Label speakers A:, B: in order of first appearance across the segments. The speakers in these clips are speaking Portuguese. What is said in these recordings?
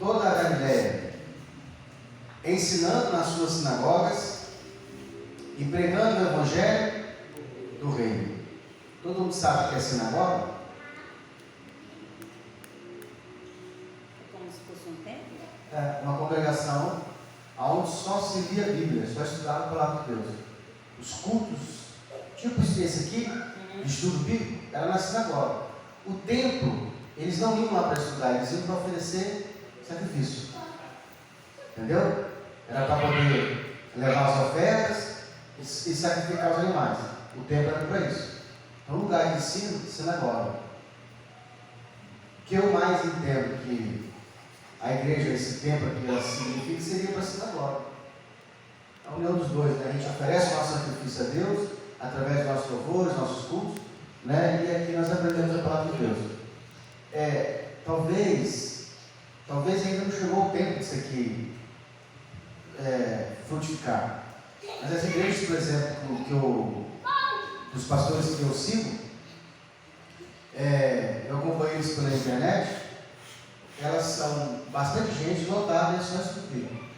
A: toda a Galiléia, ensinando nas suas sinagogas e pregando o Evangelho do Reino. Todo mundo sabe o que é sinagoga?
B: Como se fosse um templo?
A: É uma congregação onde só se lia a Bíblia, só estudava a palavra de Deus. Os cultos, tipo esse aqui, de estudo bíblico, era na sinagoga. O templo, eles não iam lá para estudar, eles iam para oferecer sacrifício. Entendeu? Era para poder levar as ofertas e sacrificar os animais. O templo era para isso. Então, lugar de ensino, sinagoga. O que eu mais entendo que a igreja, esse templo aqui, ela significa, seria para a sinagoga. A união dos dois, né? A gente oferece o nosso sacrifício a Deus, através dos nossos louvores, nossos cultos, né? E aqui nós aprendemos a palavra de Deus. Talvez ainda não chegou o tempo disso aqui frutificar. Mas as igrejas, por exemplo, dos pastores que eu sigo, eu acompanho isso pela internet, elas são bastante gente lotada em ações bíblicas.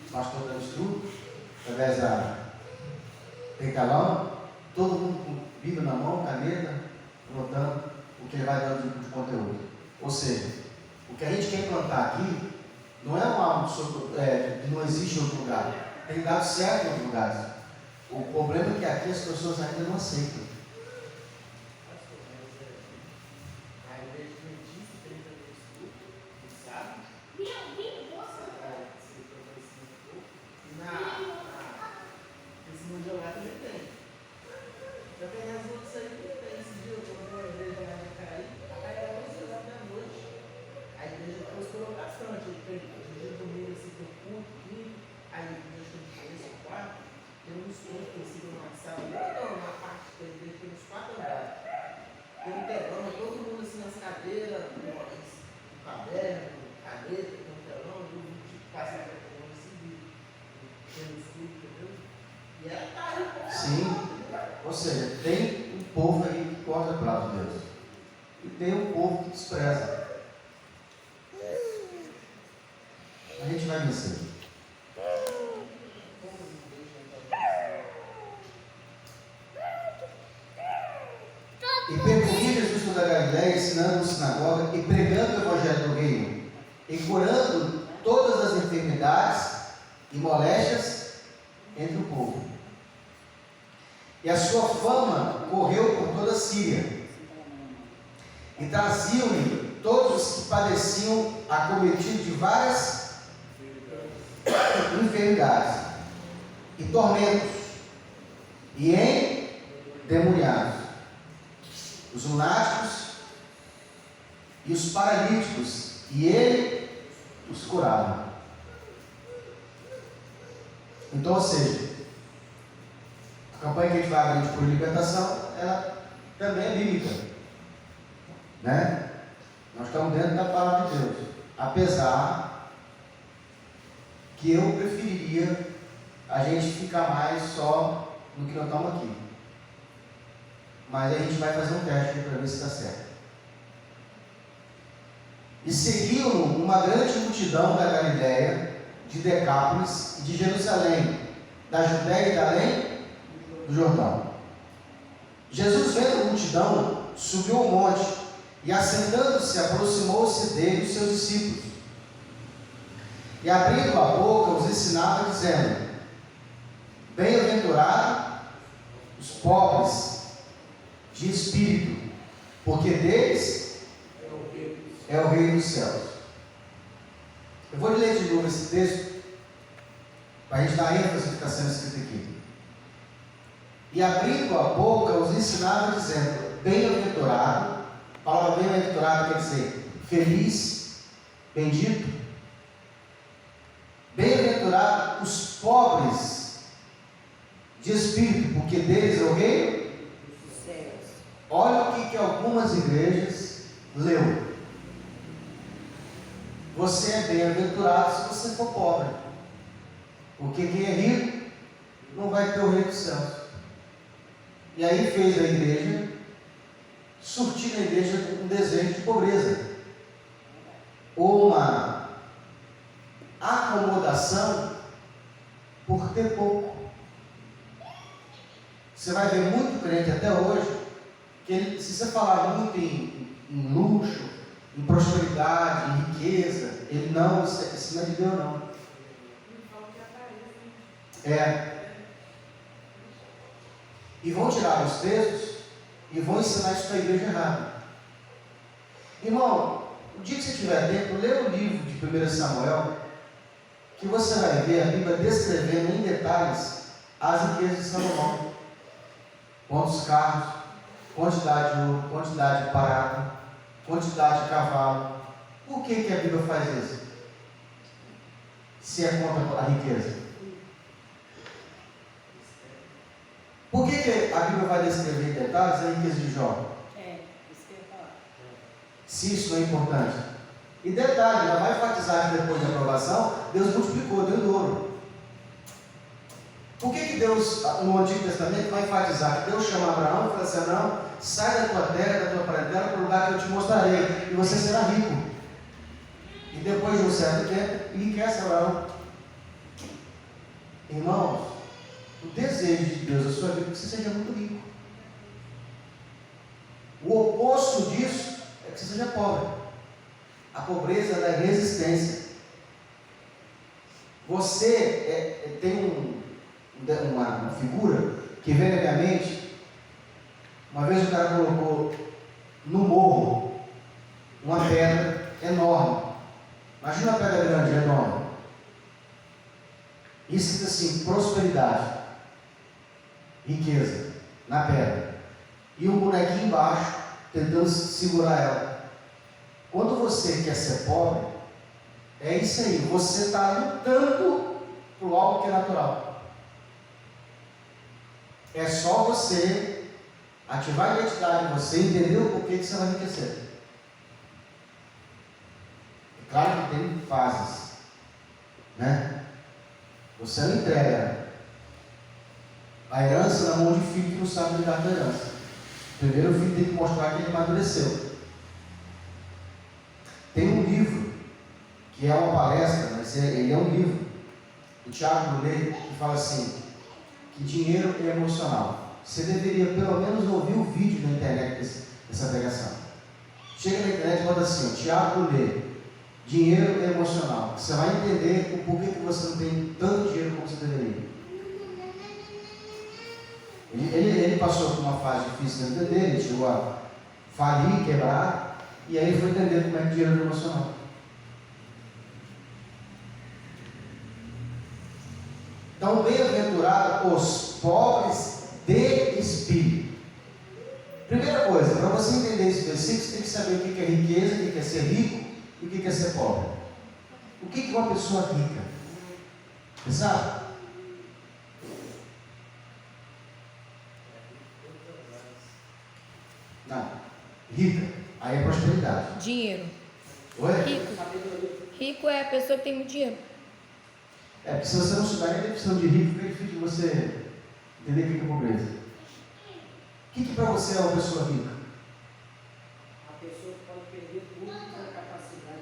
A: O pastor dando estudo, através da Tecalão, todo mundo com Bíblia na mão, caneta, anotando o que ele vai dando de conteúdo. Ou seja, o que a gente quer implantar aqui não é algo que não existe em outro lugar. Tem dado certo em outros lugares. O problema é que aqui as pessoas ainda não aceitam. Sim, ou seja, tem um povo aí que gosta da palavra de Deus e tem um povo que despreza. A gente vai vencer. E percorria Jesus toda a Galiléia, ensinando na sinagoga e pregando o Evangelho do Reino, e curando todas as enfermidades e moléstias entre o povo. E a sua fama correu por toda a Síria, e traziam-lhe todos os que padeciam acometidos de várias enfermidades e tormentos, e endemoniados, os lunáticos e os paralíticos, e ele os curava. Então, ou seja, a campanha que a gente vai abrir por libertação, ela também é bíblica, né? Nós estamos dentro da palavra de Deus, apesar que eu preferiria a gente ficar mais só no que nós estamos aqui, mas a gente vai fazer um teste para ver se está certo. E seguiu-no uma grande multidão da Galiléia, de Decápolis e de Jerusalém, da Judéia e da além do Jordão. Jesus, vendo a multidão, subiu ao monte e, assentando-se, aproximou-se dele os seus discípulos. E, abrindo a boca, os ensinava, dizendo: Bem-aventurados os pobres de espírito, porque deles é o reino dos céus. Eu vou ler de novo esse texto, para a gente dar ênfase no que está sendo escrito aqui. E abrindo a boca, os ensinava, dizendo: Bem-aventurado. A palavra bem-aventurado quer dizer feliz, bendito. Bem-aventurado os pobres de espírito, porque deles é o reino dos céus. Olha o que algumas igrejas leu. Você é bem-aventurado se você for pobre, porque quem é rico não vai ter o reino dos céus. E aí fez a igreja, surtir na igreja um desejo de pobreza, ou uma acomodação por ter pouco. Você vai ver muito crente até hoje, que ele, se você falar muito em luxo, em prosperidade, em riqueza, ele não, isso não é de Deus não. E vão tirar os textos e vão ensinar isso para a igreja errada. Irmão, o dia que você tiver tempo, lê o livro de 1 Samuel, que você vai ver a Bíblia descrevendo em detalhes as riquezas de Salomão. Quantos carros, quantidade de ouro, quantidade de prata, quantidade de cavalo. Por que a Bíblia faz isso? Se é contra a riqueza. Por que a Bíblia vai descrever em detalhes a riqueza de Jó?
B: Isso que eu ia falar.
A: Se isso não é importante. E detalhe, ela vai enfatizar que depois da aprovação, Deus multiplicou, deu ouro. Por que Deus, no Antigo Testamento, vai enfatizar que Deus chama Abraão e fala assim: Abraão, sai da tua terra, da tua parentela, para o lugar que eu te mostrarei, e você será rico. E depois de um certo tempo, enriquece Abraão. Irmãos, o desejo de Deus na sua vida é que você seja muito rico. O oposto disso é que você seja pobre. A pobreza é resistência. Você tem uma figura que vem na minha mente. Uma vez o cara colocou no morro uma pedra enorme. Imagina uma pedra grande, enorme. Isso diz assim: prosperidade, riqueza, na pedra. E um bonequinho embaixo, tentando segurar ela. Quando você quer ser pobre, é isso aí. Você está lutando por algo que é natural. É só você ativar a identidade de você, entender o porquê que você vai enriquecer. É claro que tem fases, né? Você não entrega a herança na mão de filho que não sabe lidar com a herança. Primeiro o filho tem que mostrar que ele amadureceu. Tem um livro, que é uma palestra, mas ele é um livro, do Tiago Brulé, que fala assim, que dinheiro é emocional. Você deveria pelo menos ouvir o vídeo na internet dessa pregação. Chega na internet e bota assim: Tiago Brulé, dinheiro é emocional. Você vai entender o porquê que você não tem tanto dinheiro como você deveria. Ele passou por uma fase difícil na vida dele, ele chegou a falir, quebrar, e aí ele foi entender como é que dinheiro é emocional. Então, bem-aventurado os pobres de espírito. Primeira coisa, para você entender esse versículo, você tem que saber o que é riqueza, o que é ser rico e o que é ser pobre. O que é uma pessoa rica? Você sabe? Não. Rica. Aí é prosperidade.
C: Dinheiro.
A: Oi?
C: Rico. Rico é a pessoa que tem muito dinheiro.
A: Porque se você não estudar nem a definição de rico, fica difícil de você entender o que é pobreza. O que para você é uma pessoa rica?
D: A pessoa que pode perder tudo a capacidade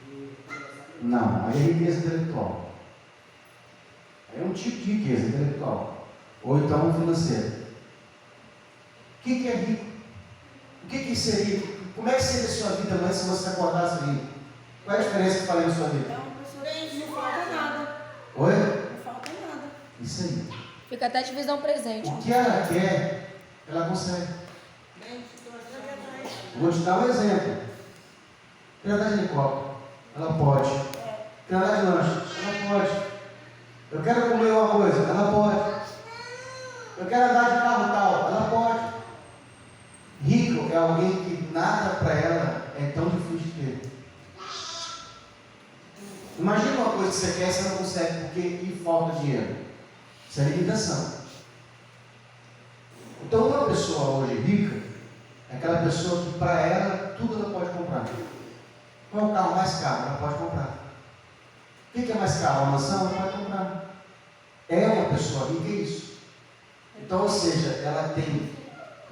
D: de fazer.
A: Não, aí é riqueza intelectual. Aí é um tipo de riqueza intelectual. Ou então financeira. O que é rico? O que é ser rico? Como é que seria a sua vida amanhã se você acordasse rico? Qual é a diferença que falei na sua vida?
B: Então, a pessoa não falta nada.
A: Oi?
B: Não falta nada.
A: Isso aí.
C: Fica até te visão presente.
A: O que ela quer, ela consegue. Vou te dar um exemplo. Quer andar de helicóptero? Ela pode. Quer andar de lanche? Ela pode. Eu quero comer uma coisa? Ela pode. Eu quero andar de carro tal? Ela pode. Rico é alguém que nada para ela é tão difícil de ter. Imagina uma coisa que você quer e você não consegue porque lhe falta dinheiro. Isso é limitação. Então, uma pessoa hoje rica é aquela pessoa que para ela tudo ela pode comprar. Qual é o carro mais caro? Ela pode comprar. O que é mais caro? Uma mansão? Ela pode comprar. É uma pessoa rica, é isso. Então, ou seja, ela tem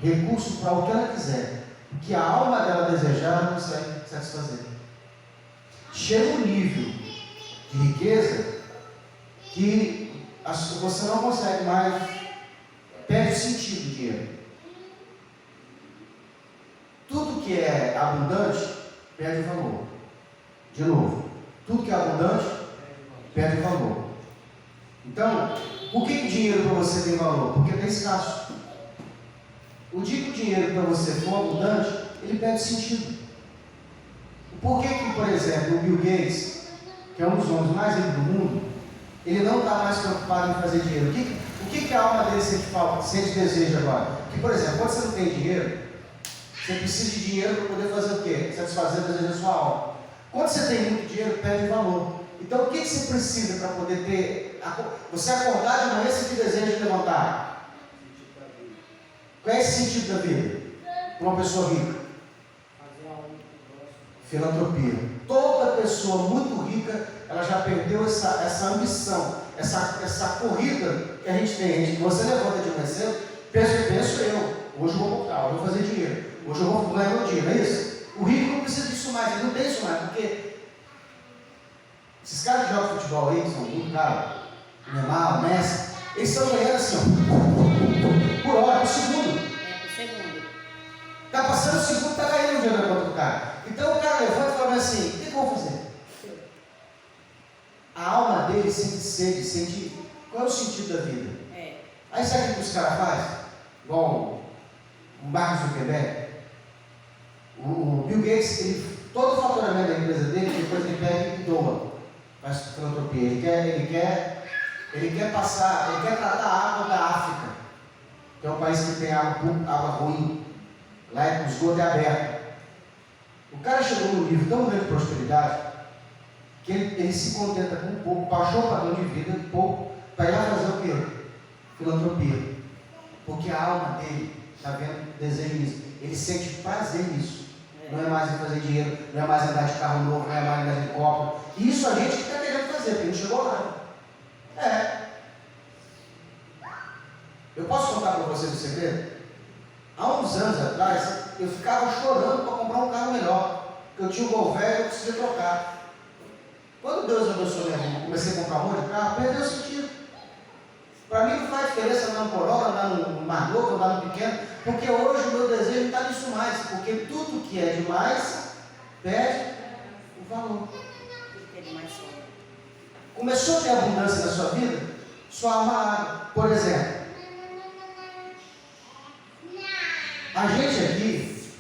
A: recurso para o que ela quiser. O que a alma dela desejar, ela consegue satisfazer. Chega um nível de riqueza que você não consegue mais, perde o sentido do dinheiro. Tudo que é abundante perde o valor. De novo, tudo que é abundante perde o valor. Então, por que o dinheiro para você tem valor? Porque está escasso. O dia que o dinheiro para você for abundante, ele perde sentido. Por que, por exemplo, o Bill Gates, que é um dos homens mais ricos do mundo, ele não está mais preocupado em fazer dinheiro? O que a alma dele sente desejo agora? Porque, por exemplo, quando você não tem dinheiro, você precisa de dinheiro para poder fazer o quê? Satisfazer o desejo da sua alma. Quando você tem muito dinheiro, perde valor. Então, o que você precisa para poder ter? Você acordar de manhã e sentir desejo de levantar? Qual é esse sentido da vida? Para uma pessoa rica? Filantropia. Toda pessoa muito rica, ela já perdeu essa ambição, essa corrida que a gente tem. Você levanta de manhã cedo, penso eu, hoje eu vou comprar, hoje eu vou fazer dinheiro, hoje eu vou ganhar meu dia, não é isso? O rico não precisa disso mais, ele não tem isso mais, porque esses caras que jogam futebol aí, que são muito caros, o Neymar, o Messi, eles estão ganhando assim, ó, por hora, por segundo.
B: Por segundo.
A: Está passando o segundo, está ganhando o dinheiro na conta do cara. Então o cara levanta e fala assim: o que eu vou fazer? A alma dele sente sede, sente. Qual é o sentido da vida? Aí sabe o que os caras fazem? Igual o Mark Zuckerberg. O Bill Gates, todo o faturamento da empresa dele, depois ele pega e doa. Faz filantropia. Ele quer tratar a água da África, que é um país que tem água ruim. Lá o esgoto é aberto. O cara chegou num nível tão grande de prosperidade que ele se contenta com pouco, baixou o padrão de vida um pouco, para ir lá fazer o quê? Filantropia. Porque a alma dele está vendo desejo nisso. Ele sente prazer nisso. Não é mais em fazer dinheiro, não é mais andar de carro novo, não é mais andar de helicóptero. E isso a gente está querendo fazer, porque não chegou lá. Eu posso contar para vocês um segredo? Há uns anos atrás, eu ficava chorando para comprar um carro melhor, porque eu tinha um Gol velho e eu precisava trocar. Quando Deus abençoou minha vida, comecei a comprar um monte de carro, perdeu o sentido. Para mim não faz diferença andar no Corolla, andar no mais novo, andar no pequeno, porque hoje o meu desejo não está nisso mais, porque tudo que é demais perde o valor. Começou a ter abundância na sua vida, sua alma água. Por exemplo, a gente aqui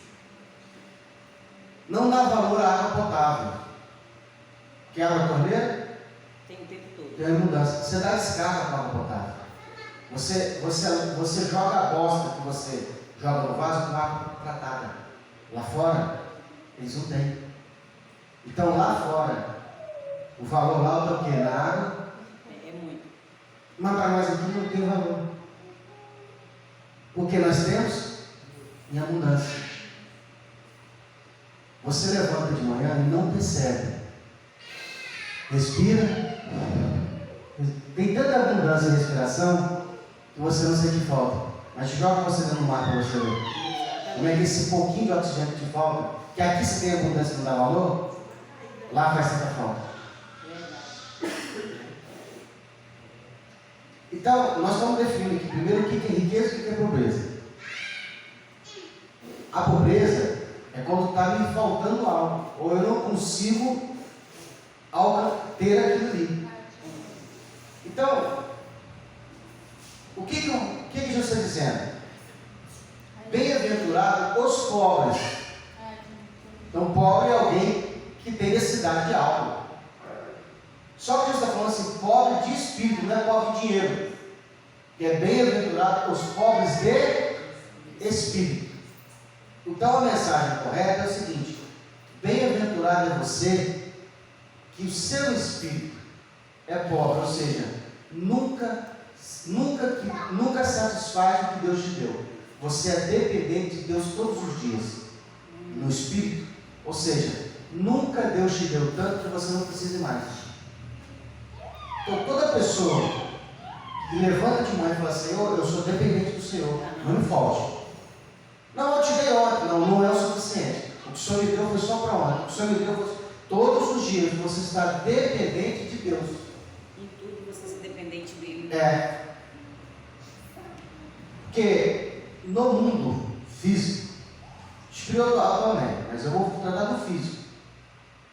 A: não dá valor à água potável. Que água torneira?
B: Tem o tempo todo.
A: Tem abundância. Você dá descarga para a água potável. Você joga a bosta que você joga no vaso com água tratada. Lá fora, eles não têm. Então lá fora, o valor lá é o quê? Na água?
B: É muito.
A: Mas para nós aqui não tem valor. Porque nós temos em abundância. Você levanta de manhã e não percebe. Respira. Tem tanta abundância de respiração que você não sente falta. Mas joga você dentro do mar para você ver. Como é que esse pouquinho de oxigênio que te falta, que aqui você tem abundância e não dá valor, lá faz tanta falta. Então, nós estamos definindo aqui primeiro o que é riqueza e o que é pobreza. A pobreza é quando está me faltando algo, ou eu não consigo ter aquilo ali. Então, o que Jesus está dizendo? Bem-aventurado os pobres. Então, pobre é alguém que tem necessidade de algo. Só que Jesus está falando assim, pobre de espírito, não é pobre de dinheiro. Que é bem-aventurado os pobres de espírito. Então a mensagem correta é o seguinte: bem-aventurado é você que o seu espírito é pobre, ou seja, nunca satisfaz o que Deus te deu. Você é dependente de Deus todos os dias, no espírito, ou seja, nunca Deus te deu tanto que você não precise mais. Então toda pessoa que levanta de manhã e fala: Senhor, eu sou dependente do Senhor, não me falte. Não, eu te dei ontem. Não é o suficiente. O que o Senhor me deu foi só para ontem. O que o Senhor me deu foi todos os os dias você está dependente de Deus.
B: Em tudo você ser dependente dele.
A: É. Porque no mundo físico, espiritual também, mas eu vou tratar do físico,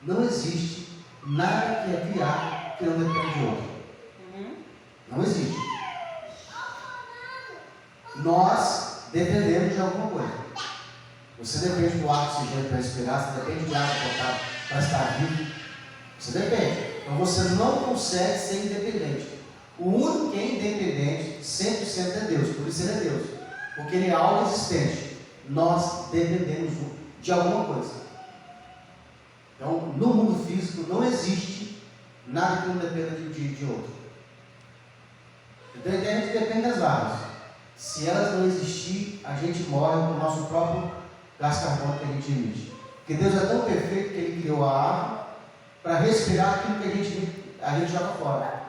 A: não existe nada que é criado que não depende de outro. Não existe. Nós dependemos de alguma coisa. Você depende do ar oxigênio para respirar, você depende de água potável para estar vivo. Você depende. Então você não consegue ser independente. O único que é independente 100% é Deus, por isso ele é Deus, porque ele é autoexistente. Nós dependemos de alguma coisa. Então, no mundo físico não existe nada que não dependa de outro. Então, a gente depende das árvores. Se elas não existirem, a gente morre com o nosso próprio gás carbônico que a gente emite. Porque Deus é tão perfeito que Ele criou a árvore para respirar aquilo que a gente joga fora.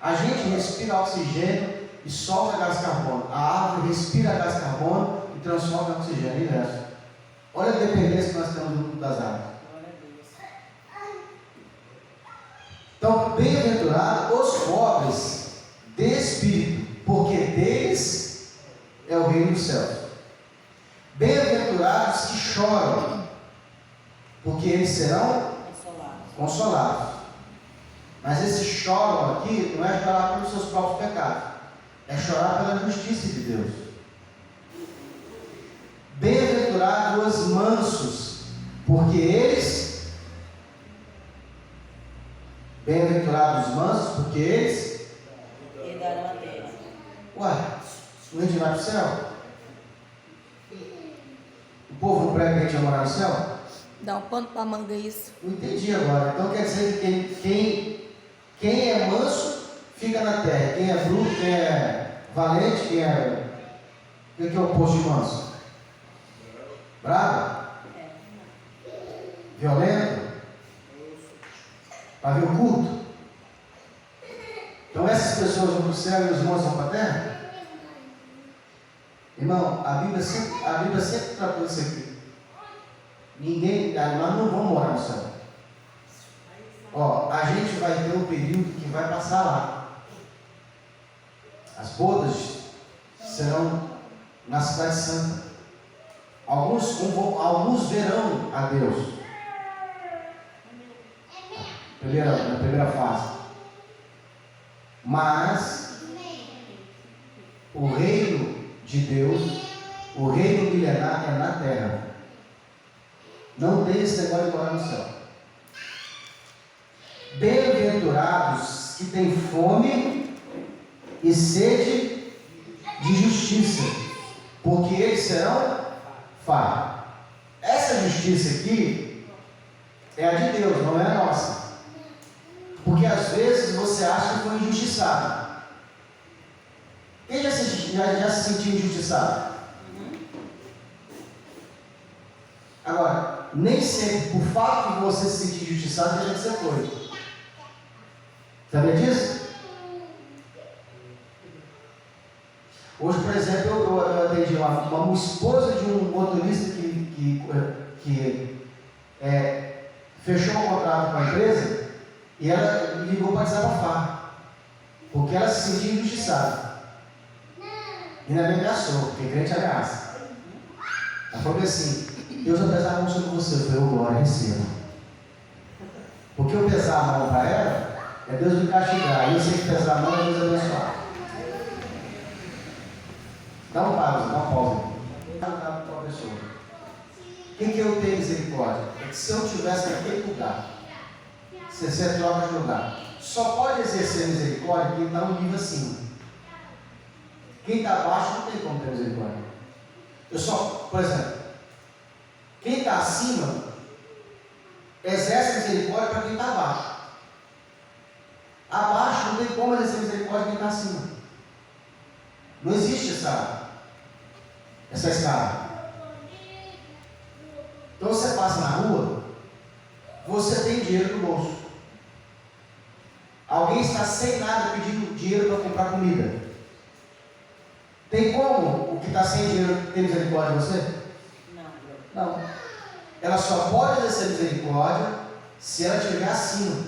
A: A gente respira oxigênio e solta gás carbônico. A árvore respira gás carbônico e transforma em oxigênio. E inverso. Olha a dependência que nós temos no mundo das árvores. Então, bem-aventurados os pobres de espírito, porque deles é o reino dos céus. Bem-aventurados que choram, porque eles serão consolados. Mas esse choram aqui não é chorar pelos seus próprios pecados, é chorar pela justiça de Deus. Bem-aventurados os mansos, porque eles. Bem-aventurados os mansos, porque eles.
B: Herdarão a terra.
A: Ué, não a gente vai para o céu? O povo não prega que a gente vai morar no céu?
C: Dá um pano para manga isso.
A: Não entendi agora. Então quer dizer que quem é manso fica na terra. Quem é bruto, quem é valente, quem é. O que é o oposto de manso? Bravo? Violento? Para ver o culto? Então essas pessoas vão para o céu e os mansos vão para a terra? Irmão, a Bíblia sempre tratou isso aqui. Nós não vamos morar no céu. Ó, a gente vai ter um período que vai passar lá. As bodas serão na cidade santa. Alguns verão a Deus. Na primeira fase. Mas o reino de Deus, o reino milenar é na terra. Não tem esse negócio de morar no céu. Bem-aventurados que têm fome e sede de justiça, porque eles serão fartos. Essa justiça aqui é a de Deus, não é a nossa. Porque às vezes você acha que foi injustiçado. Quem já se sentiu injustiçado? Agora, nem sempre, por fato de você se sentir injustiçado, já que você foi. Sabia disso? Hoje, por exemplo, eu atendi uma esposa de um motorista que fechou um contrato com a empresa e ela me ligou para desabafar, porque ela se sentia injustiçada. E ainda me ameaçou, porque crente ameaça. Ela falou assim: Deus vai pesar a mão sobre você. Eu falei: glória, receba. Porque eu pesar a mão para ela é Deus me castigar, e eu sei que pesar a mão é Deus abençoar. Dá uma pausa. Para uma pessoa. O que eu tenho misericórdia? É que se eu estivesse naquele lugar, você troca de lugar. Só pode exercer misericórdia quem está no nível acima. Quem está abaixo não tem como ter misericórdia. Por exemplo, quem está acima exerce misericórdia para quem está abaixo. Abaixo não tem como exercer misericórdia quem está acima. Não existe essa escala. Então você passa na rua, você tem dinheiro no bolso. Alguém está sem nada pedindo dinheiro para comprar comida. Tem como o que está sem dinheiro ter misericórdia de você?
B: Não.
A: Não. Ela só pode exercer misericórdia se ela estiver acima.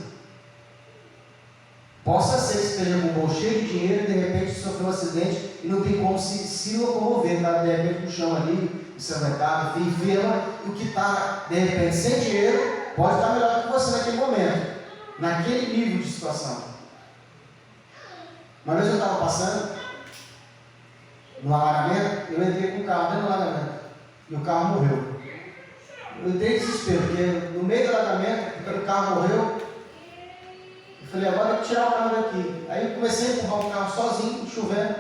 A: Possa ser que esteja com o bolso cheio de dinheiro e de repente sofreu um acidente e não tem como se locomover, está de repente no chão ali, ensanguentado, enferma, e o que está de repente sem dinheiro pode estar melhor que você naquele momento, naquele nível de situação. Uma vez eu estava passando no alagamento, eu entrei com o carro dentro do alagamento e o carro morreu. Eu entrei em desespero, porque no meio do alagamento, quando o carro morreu, eu falei, agora eu tenho que tirar o carro daqui. Aí eu comecei a empurrar o carro sozinho, chovendo.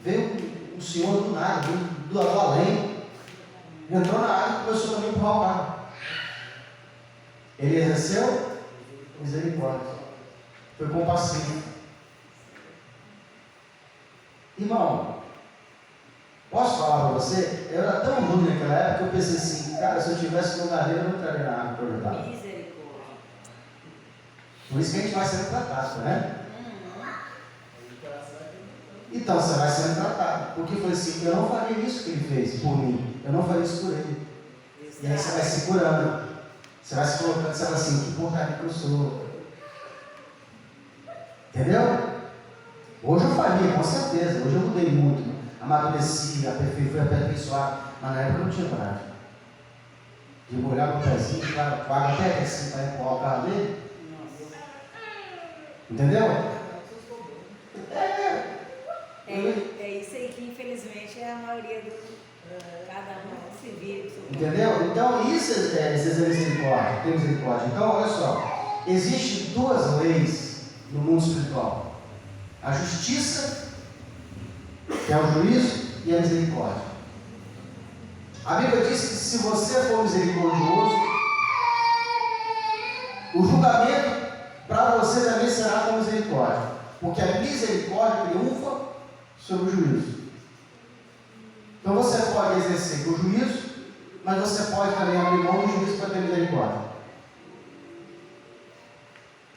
A: Veio um senhor do nada, do além, entrou na água e começou também a empurrar o carro. Ele exerceu misericórdia, foi compassivo. Irmão, posso falar para você? Eu era tão ruim naquela época que eu pensei assim, cara, se eu tivesse no lugar dele, eu não entraria na água para ajudar.
B: Misericórdia.
A: Por isso que a gente vai sendo tratado, né? Então você vai sendo tratado. Porque eu falei assim, eu não faria isso que ele fez por mim, eu não faria isso por ele. E aí você vai se curando, você vai se colocando, você fala assim, que porcaria que eu sou. Entendeu? Hoje eu faria, com certeza, hoje eu mudei muito, amadureci, fui aperfeiçoado, mas na época eu não tinha prática. De molhar o pezinho, claro, com água até assim para empurrar o carro dele. Entendeu?
B: É isso aí que infelizmente é a maioria do. Cada um se vira.
A: Entendeu? Então isso é misericórdia, tem misericórdia. Então olha só, existem duas leis no mundo espiritual. A justiça, que é o juízo, e a misericórdia. A Bíblia diz que se você for misericordioso, o julgamento para você também será com misericórdia. Porque a misericórdia triunfa sobre o juízo. Então você pode exercer o juízo, mas você pode também abrir mão do juízo para ter misericórdia.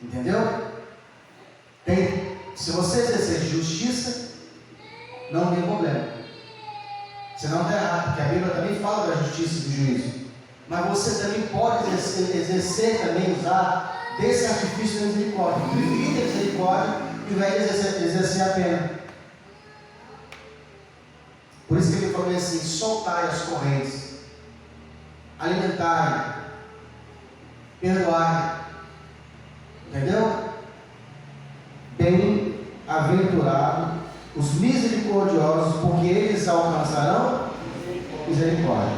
A: Entendeu? Se você exercer justiça, não tem problema. Você não está errado, porque a Bíblia também fala da justiça e do juízo. Mas você também pode exercer também, usar desse artifício da misericórdia. Preferir a misericórdia ao invés de exercer a pena. Por isso que ele falou assim, soltai as correntes, alimentai, perdoai. Entendeu? Bem-aventurado os misericordiosos, porque eles alcançarão misericórdia.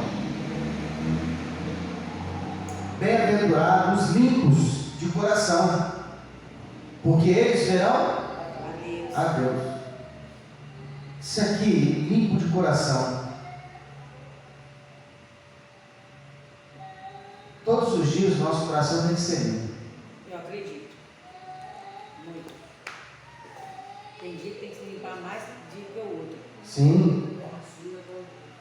A: Bem-aventurados os limpos de coração, porque eles verão a Deus. Isso aqui, limpo de coração. Todos os dias o nosso coração tem que ser limpo.
B: Eu acredito. Muito. Tem dia que tem que se limpar mais dia que o outro.
A: Sim.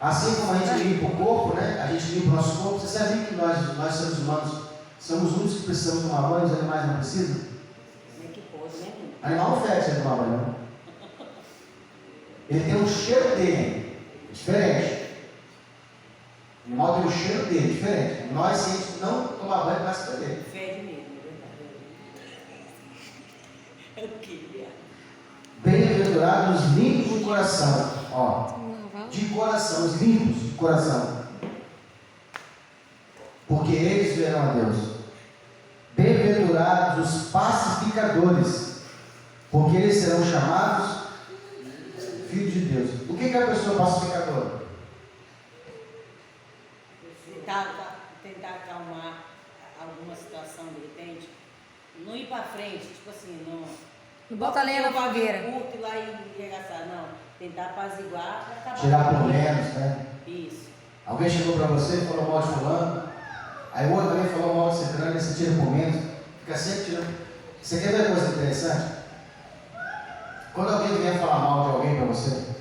A: Assim como a gente limpa o corpo, né? A gente limpa o nosso corpo. Você sabia que nós seres humanos somos os únicos que precisamos tomar banho, os animais não precisam?
B: Como é que pode, né?
A: Animal não fede sem tomar banho, não. Ele tem um cheiro dele, diferente. O animal tem um cheiro dele, diferente. Nós, se a gente não tomar banho, vai se perder.
B: Fede mesmo, é verdade. É o que?
A: Bem-aventurados os limpos de coração. Ó, de coração, os limpos de coração. Porque eles verão a Deus. Bem-aventurados os pacificadores, porque eles serão chamados filhos de Deus. O que é a pessoa pacificadora?
B: Tentar acalmar alguma situação de repente, não ir para frente, tipo assim,
C: Não bota lenha na fogueira.
B: Curto e lá e arregaçar, não. Tentar apaziguar para acabar.
A: Tirar problemas, né?
B: Isso.
A: Alguém chegou para você e falou mal de fulano, aí o outro também falou mal de ciclano, e você tira por menos, fica sempre tirando. Você quer ver uma coisa interessante? Quando alguém vier falar mal de alguém para você,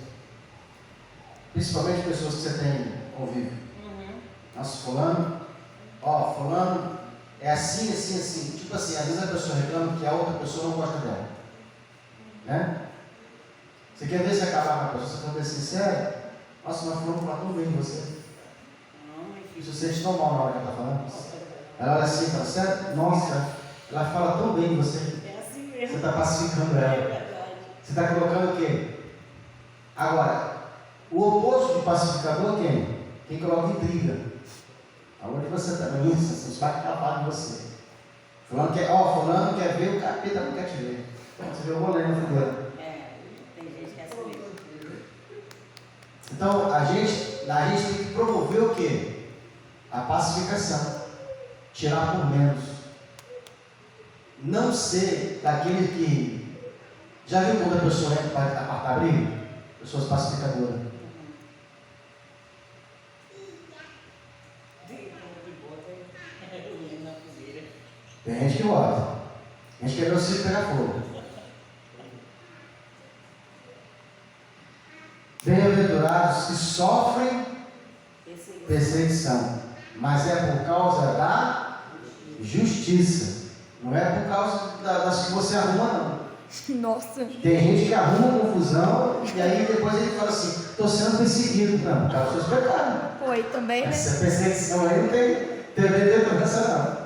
A: principalmente pessoas que você tem convívio, nossa, fulano é assim, assim, assim. Tipo assim, às vezes a pessoa reclama que a outra pessoa não gosta dela. Né? Você quer ver se acabar com a pessoa? Você fala assim, sério? Nossa, mas fulano fala tão bem de você.
B: Não,
A: E se você sente tão mal na hora que ela está falando? Ela olha assim e fala, sério? Nossa, ela fala tão bem de você.
B: É assim
A: Você
B: mesmo.
A: está pacificando
B: É
A: ela.
B: verdade.
A: Você está colocando o quê? Agora, o oposto de pacificador quem? Quem coloca intriga. Aonde você está? Isso, você vai acabar de você. Fulano quer ver, o capeta não quer te ver. Você vê o rolê no fogueira.
B: Tem gente que é assim mesmo.
A: Então, a gente tem que promover o quê? A pacificação. Tirar por menos. Não ser daquele que... Já viu quando a pessoa entra para apartar briga? Pessoas pacificadoras. Tem gente que gosta. Tem gente que quer ver o circo pegar fogo. Bem-aventurados que sofrem perseguição, mas é por causa da justiça. Não é por causa das que você arruma, não.
C: Nossa.
A: Tem gente que arruma confusão e aí depois ele fala assim, estou sendo perseguido, não, por causa dos seus pecados.
C: Foi também, né?
A: Essa perseguição aí não tem bem-aventurança, não.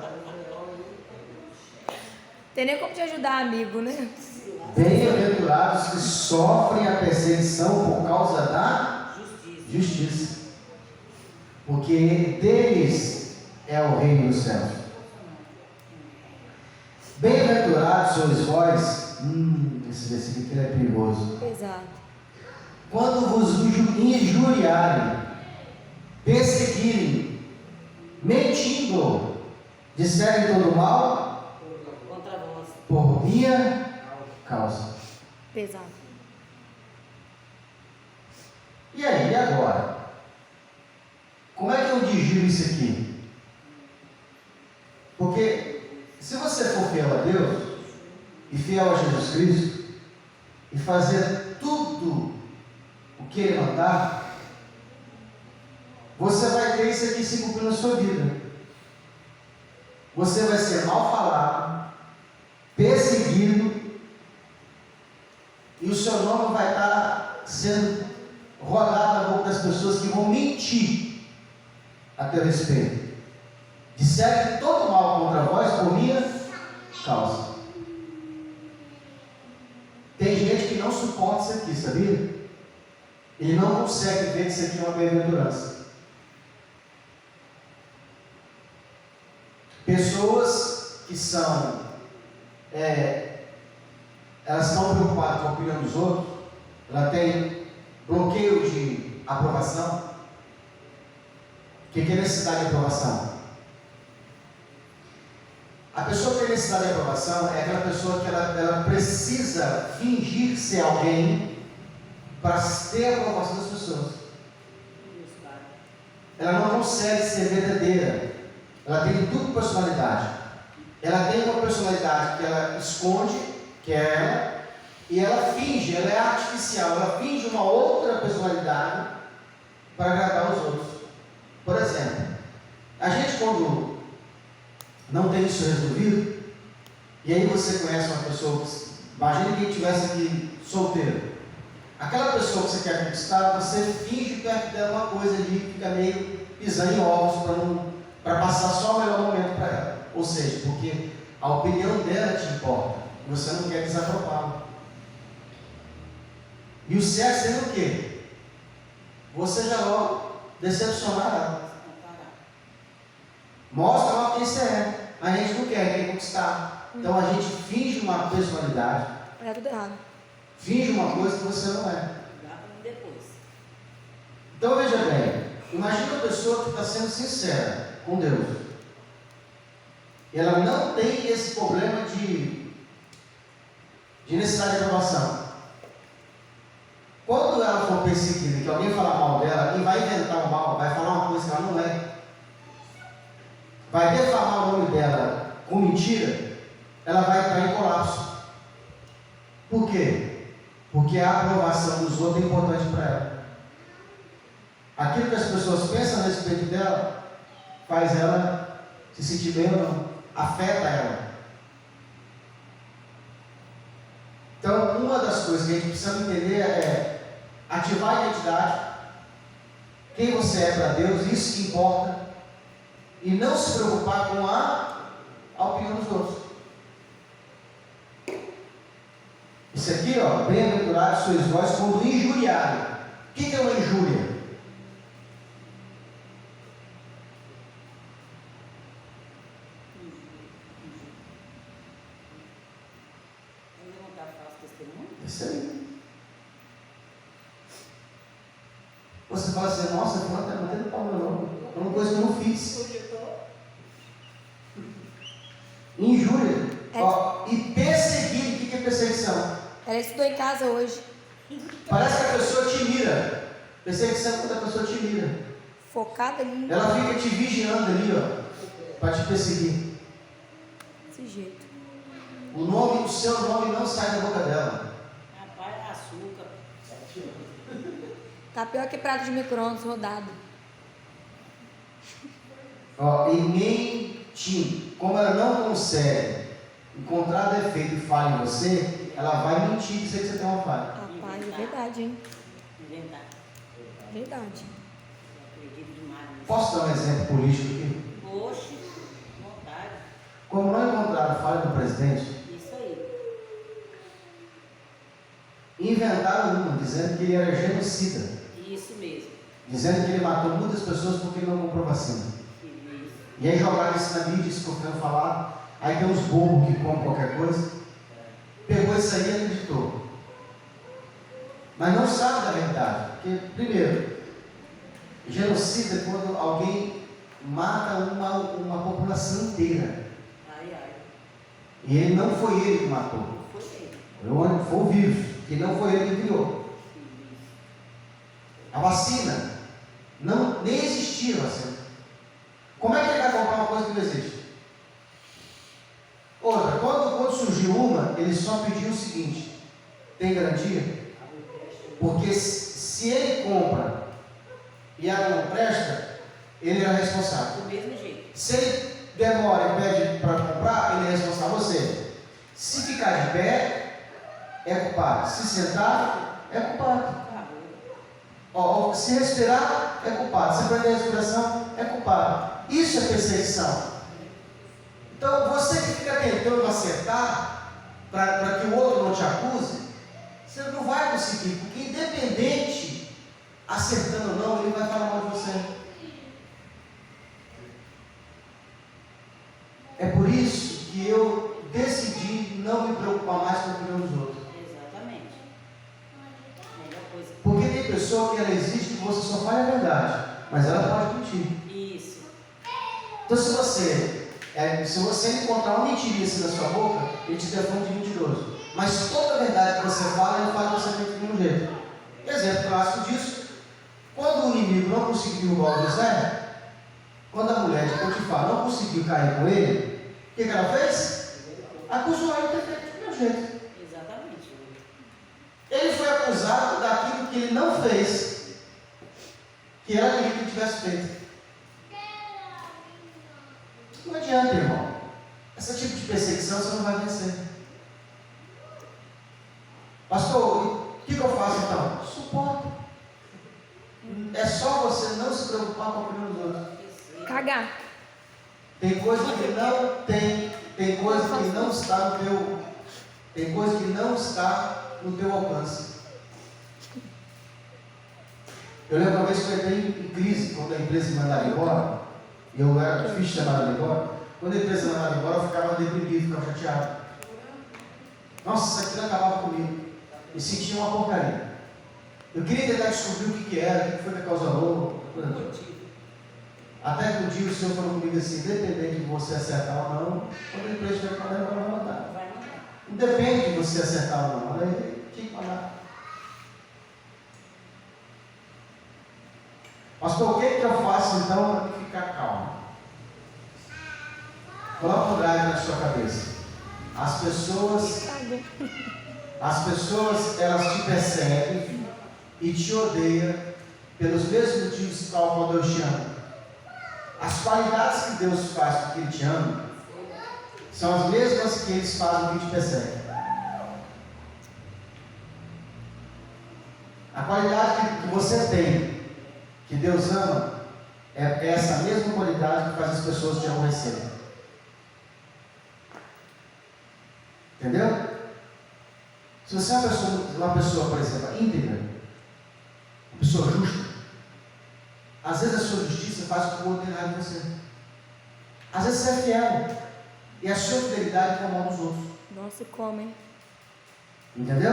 C: Tem nem como te ajudar, amigo, né?
A: Bem-aventurados que sofrem a perseguição por causa da justiça. Porque deles é o reino dos céus. Bem-aventurados sois vós. Esse versículo aqui é perigoso.
C: Exato.
A: Quando vos injuriarem, perseguirem, mentindo, disserem todo mal
B: Contra vós.
A: por minha causa.
C: Pesado.
A: E aí, e agora? Como é que eu digiro isso aqui? Porque se você for fiel a Deus e fiel a Jesus Cristo e fazer tudo o que Ele mandar, você vai ter isso aqui se cumprir na sua vida. Você vai ser mal falado, perseguido, e o seu nome vai estar sendo rodado na boca das pessoas que vão mentir a teu respeito. Disserem todo mal contra vós por minha causa. Tem gente que não suporta isso aqui, sabia? Ele não consegue ver que isso aqui é uma bem-aventurança. Pessoas que são elas estão preocupadas com a opinião dos outros, ela tem bloqueio de aprovação. O que é necessidade de aprovação? A pessoa que tem necessidade de aprovação é aquela pessoa que ela precisa fingir ser alguém para ter a aprovação das pessoas. Ela não consegue ser verdadeira. Ela tem dupla personalidade. Ela tem uma personalidade que ela esconde, que é ela, e ela finge, ela é artificial, ela finge uma outra personalidade para agradar os outros. Por exemplo, a gente quando não tem isso resolvido, e aí você conhece uma pessoa, imagine que estivesse aqui solteiro, aquela pessoa que você quer conquistar, você finge perto dela uma coisa ali, fica meio pisando em ovos para passar só o melhor momento para ela. Ou seja, porque a opinião dela te importa, e você não quer desaprová-la. E o certo seria o quê? Você já logo decepcionar ela. Mostra logo quem você é. A gente não quer conquistar. Então a gente finge uma personalidade.
C: É tudo errado.
A: Finge uma coisa que você não é.
B: Dá para depois.
A: Então veja bem, imagina uma pessoa que está sendo sincera com Deus. E ela não tem esse problema de necessidade de aprovação. Quando ela for perseguida, que alguém falar mal dela, e vai inventar um mal, vai falar uma coisa que ela não é, vai defamar o nome dela com mentira, ela vai entrar em colapso. Por quê? Porque a aprovação dos outros é importante para ela. Aquilo que as pessoas pensam a respeito dela faz ela se sentir bem ou não, afeta ela. Então, uma das coisas que a gente precisa entender é ativar a identidade, quem você é para Deus, isso que importa. e não se preocupar com a opinião dos outros. Isso aqui, ó, bem-aventurados sois vós quando injuriarem. O que é uma injúria?
B: Ainda não está falso testemunho?
A: Isso aí. Você fala assim, nossa, fulano está batendo palma não. É uma coisa que eu não fiz. Injúria. Ó, e perseguir, o que é perseguição?
C: Ela estudou em casa hoje.
A: Parece que a pessoa te mira. Perseguição é quando a pessoa te mira.
C: Focada ali.
A: Ela fica te vigiando ali, ó, para te perseguir.
C: Desse jeito.
A: O seu nome não sai da boca dela.
B: Rapaz, açúcar.
C: Tá pior que prato de micro-ondas rodado.
A: Ó, e mentir. Como ela não consegue encontrar defeito e falha em você, ela vai mentir e dizer que você tem uma falha.
C: Rapaz, é verdade, hein?
B: Inventar.
C: Verdade.
B: Eu acredito demais nisso.
A: Posso dar um exemplo político aqui?
B: Oxe, vontade.
A: Como não encontraram a falha do presidente,
B: Isso aí.
A: inventaram uma, dizendo que ele era genocida.
B: Isso mesmo.
A: Dizendo que ele matou muitas pessoas porque ele não comprou vacina.
B: Isso.
A: E aí jogaram isso na mídia, isso que eu quero falar. Aí tem uns bobos que comem qualquer coisa. Pegou isso aí e acreditou. Mas não sabe da verdade. Porque, primeiro, genocida é quando alguém mata uma população inteira.
B: Ai, ai.
A: E ele não foi ele que matou.
B: Não foi ele.
A: Foi o vírus, que não foi ele que criou. A vacina, nem existia a vacina. Como é que ele vai comprar uma coisa que não existe? Outra, quando surgiu uma, ele só pediu o seguinte: tem garantia? Porque se ele compra e ela não presta, ele é responsável.
B: Do mesmo jeito.
A: Se ele demora e pede para comprar, ele é responsável você. Se ficar de pé, é culpado. Se sentar, é culpado.
B: Acabou.
A: Ó, se respirar, é culpado. Se perder a respiração, é culpado. Isso é perseguição. Então, você que fica tentando acertar para que o outro não te acuse, você não vai conseguir, porque independente, acertando ou não, ele vai falar mal de você. É por isso que eu decidi não me preocupar mais com a opinião dos outros.
B: Exatamente. Melhor coisa.
A: Porque tem pessoa que ela existe que você só fala a verdade, mas ela pode mentir.
B: Isso.
A: Então, se você encontrar uma mentirinha assim na sua boca, ele te defende de mentiroso. Mas toda a verdade que você fala, ele fala que você mente de um jeito. Exemplo clássico disso: quando o inimigo não conseguiu roubar o José, quando a mulher de Potifar não conseguiu cair com ele, o que ela fez? Acusou ele de ter feito do meu jeito.
B: Exatamente.
A: Ele foi acusado daquilo que ele não fez, que ela queria que ele tivesse feito. Não adianta, irmão. Esse tipo de perseguição você não vai vencer. Pastor, o que eu faço então? Suporta. É só você não se preocupar com a opinião dos outros.
C: Cagar.
A: Tem coisa que não tem coisa que não está no teu, tem coisa que não está no teu alcance. Eu lembro uma vez que eu entrei em crise quando a empresa me mandava embora. Eu era difícil chamar ela embora. Quando a empresa me mandava embora, eu ficava deprimido, ficava chateado. Nossa, isso aqui acabava comigo. Me sentia uma porcaria. Eu queria tentar descobrir o que era, o que foi que causou. Até que um dia o Senhor falou comigo assim: independente de você acertar ou não, quando a empresa vai mandar, ela vai mandar.
B: Vai mandar.
A: Não depende de você acertar ou não. Aí tinha que mandar. Pastor, o que eu faço então para ficar calmo? Coloca um drive na sua cabeça. As pessoas, elas te perseguem e te odeiam pelos mesmos motivos que qual Deus te ama. As qualidades que Deus faz porque Ele te ama são as mesmas que eles fazem que te perseguem. A qualidade que você tem, que Deus ama, É essa mesma qualidade que faz as pessoas te aborrecerem. Entendeu? Se você é uma pessoa, por exemplo, íntegra, uma pessoa justa, às vezes a sua justiça faz com que o outro tenha raiva de você. Às vezes você é fiel. E a sua fidelidade incomoda os outros.
C: Nossa, como, hein?
A: Entendeu?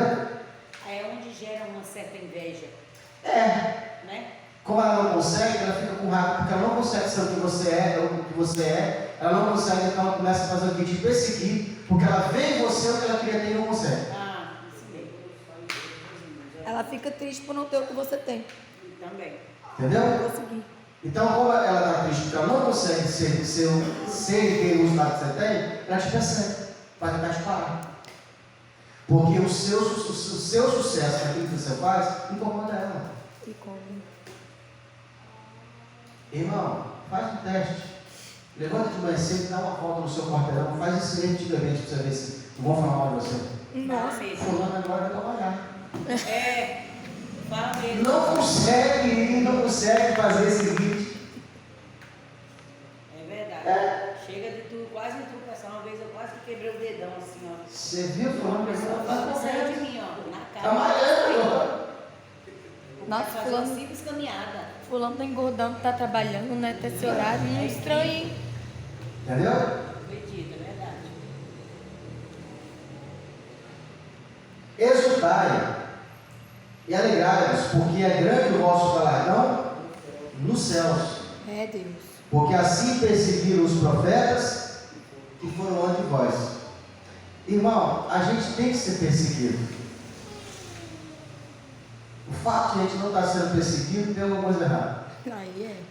B: Aí é onde gera uma certa inveja,
A: É.
B: né?
A: Como ela não consegue, ela fica com raiva, porque ela não consegue ser o que você é, ou o que você é. Ela não consegue, então ela começa a fazer o que? Te perseguir, porque ela vê em você o que ela queria ter e não consegue.
B: Ah, isso mesmo.
C: Ela fica triste por não ter o que você tem.
B: Também.
A: Entendeu?
C: Vou seguir.
A: Então, como ela está triste porque ela não consegue ser e ter os dados que você tem, ela te persegue, vai tentar te parar. Porque o seu sucesso naquilo que você faz incomoda ela.
C: E como?
A: Irmão, faz um teste. Levanta de manhã cedo e dá uma volta no seu quarteirão. Faz isso repetidamente para você ver se não vão falar mal de você.
C: Nossa.
A: Fulano agora vai trabalhar.
B: É, fala mesmo.
A: Não consegue fazer esse seguinte.
B: É verdade.
A: É.
B: Chega de tu quase me tropeçar. Uma vez eu quase que quebrei o dedão assim, ó.
A: Você viu fulano?
B: A pessoa não consegue de mim, ó. Na
A: Tá
B: cara.
A: malhando.
C: Nossa,
B: Fazer uma
C: fulano,
B: simples caminhada.
C: fulano tá engordando, tá trabalhando, né? Até esse horário, não estranho, hein?
A: Entendeu?
B: Acredito, é verdade.
A: Exultai e alegrai-vos, porque é grande o vosso galardão nos céus.
C: É, Deus.
A: Porque assim perseguiram os profetas que foram antes de vós. Irmão, a gente tem que ser perseguido. O fato de a gente não estar sendo perseguido tem alguma coisa errada.
C: Aí é.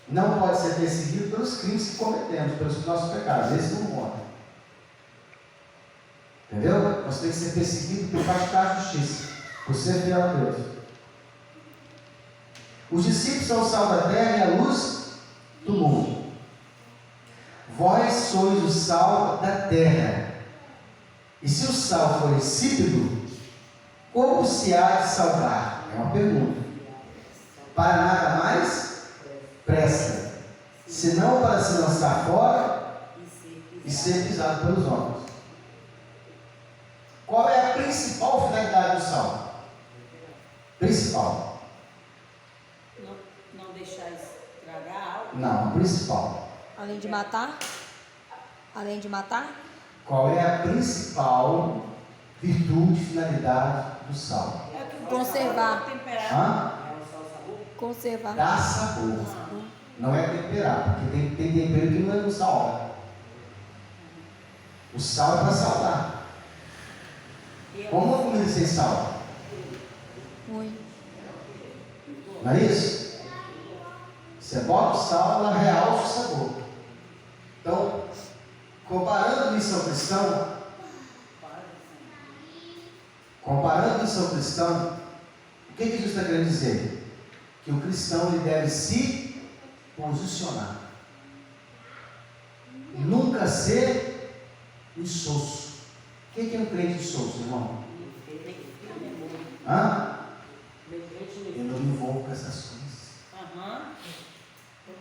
A: Não pode ser perseguido pelos crimes que cometemos, pelos nossos pecados. Esse não conta. Entendeu? Você tem que ser perseguido por praticar a justiça, por ser fiel a Deus. Os discípulos são o sal da terra e a luz do mundo. Vós sois o sal da terra. E se o sal for insípido, como se há de salgar? É uma pergunta. Para nada mais presta, senão para se lançar fora e ser pisado pelos homens. Qual é a principal finalidade do sal? Principal.
B: Não deixar estragar algo.
A: Não, principal.
C: Além de matar? Além de matar?
A: Qual é a principal virtude, finalidade do sal?
B: É que
C: Conservar.
B: Temperar.
A: Hã?
C: Conservar.
A: Dá sabor. Não é temperar, porque tem tempero que não é no sal. O sal é para salgar. Como uma comida sem sal?
C: Ruim.
A: Não é isso? Você bota o sal, ela realça o sabor. Então, comparando isso ao cristão, o que Jesus está querendo dizer? Que o cristão ele deve se posicionar. Nunca ser insosso. O que é um crente insosso, irmão? Hã? Eu não me envolvo com essas coisas.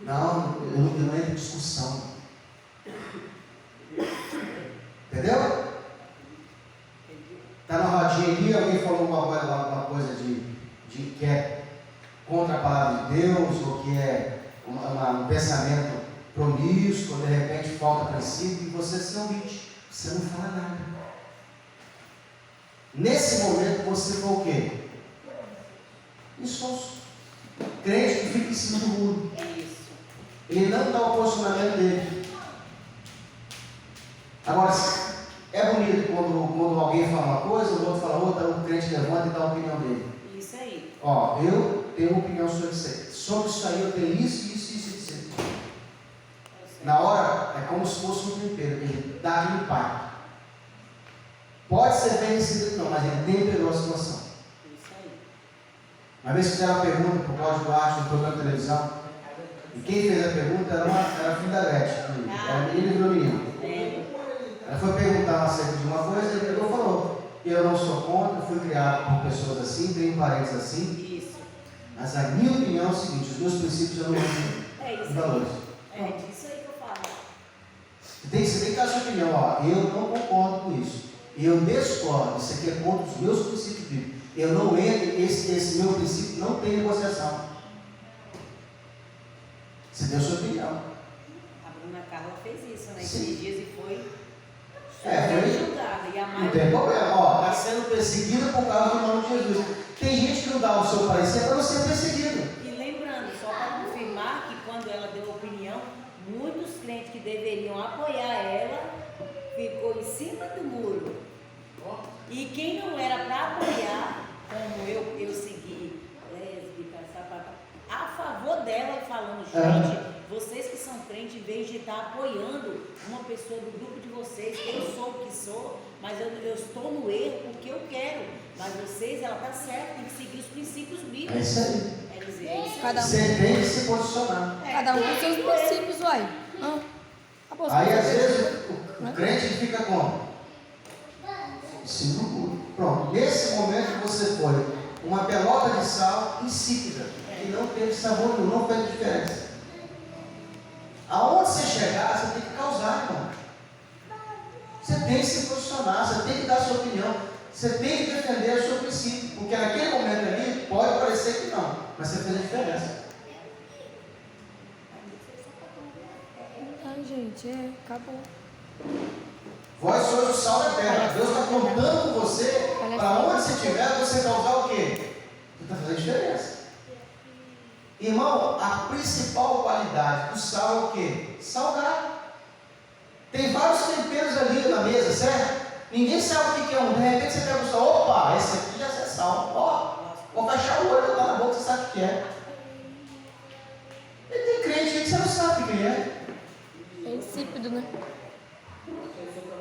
A: Não, eu não entro em discussão. Entendeu? Está na rodinha ali, alguém falou uma coisa de que é contra a palavra de Deus, ou que é um pensamento promíscuo, de repente falta princípio, e você se omite, você não fala nada. Nesse momento você foi o quê? Insosso. Crente que fica em cima do muro. Ele não dá o posicionamento dele. Agora, é bonito quando alguém fala uma coisa, o outro fala outra, o crente levanta e dá a opinião dele.
B: Isso aí.
A: Ó, eu tenho uma opinião sobre isso. Sobre isso aí eu tenho isso. Na hora, é como se fosse um tempero, ele dá aquele impacto. Pode ser bem recebido, não, mas ele temperou a situação.
B: Isso aí.
A: Uma vez fizeram uma pergunta para o Cláudio Duarte no programa de televisão, e quem fez a pergunta era a filha da Beth, era menina e virou menino. Ela foi perguntar acerca de uma coisa e ele pegou e falou: eu não sou contra, fui criado por pessoas assim, tenho parentes assim, Mas a minha opinião é o seguinte: os meus princípios eu não uso
B: É
A: os
B: isso
A: valores.
B: aí. É disso aí que eu falo.
A: Você tem que dar a sua opinião. Ó, eu não concordo com isso. Eu discordo. Isso aqui é contra os meus princípios bíblicos. Eu não entro, esse meu princípio não tem negociação. Você deu a sua opinião.
B: A Bruna Carla fez isso, né?
A: Sim.
B: Esses dias e foi
A: Foi.
B: julgada. E a
A: Não
B: Maia
A: tem problema. Ó, está sendo perseguida por causa do nome de Jesus. Tem gente que não dá o seu parecer para não ser perseguido.
B: E lembrando, só para confirmar que quando ela deu a opinião, muitos crentes que deveriam apoiar ela ficou em cima do muro. E quem não era para apoiar, como eu segui, lésbica, sapata, a favor dela e falando, gente, vocês que são crentes, em vez de estar apoiando uma pessoa do grupo de vocês, eu sou o que sou, mas eu estou no erro porque eu quero. Mas vocês, ela está certa, tem que seguir os princípios bíblicos.
A: É isso aí.
B: É dizer, é isso aí.
C: Cada um.
A: Você tem que se posicionar.
C: Cada um com seus princípios, uai. Acabou.
A: Aí às vezes o crente fica como? Se muro. Pronto. Nesse momento você foi uma pelota de sal insípida, que não teve sabor nenhum, não fez diferença. Aonde você chegar, você tem que causar, irmão. Você tem que se posicionar, você tem que dar a sua opinião, você tem que defender o seu princípio, porque naquele momento ali pode parecer que não, mas você fez a diferença.
C: Ai, gente, acabou.
A: Vós sois o sal da terra. Deus está contando com você, para onde você estiver, você causar o quê? Você está fazendo diferença. Irmão, a principal qualidade do sal é o quê? Salgar. Tem vários temperos ali na mesa, certo? Ninguém sabe o que é um. De repente você pega o sal, opa, esse aqui já é sal. Ó, vou fechar o olho, botar na boca, você sabe o que é. E tem crente aí que você não sabe o que é.
C: É insípido, né?
D: A pessoa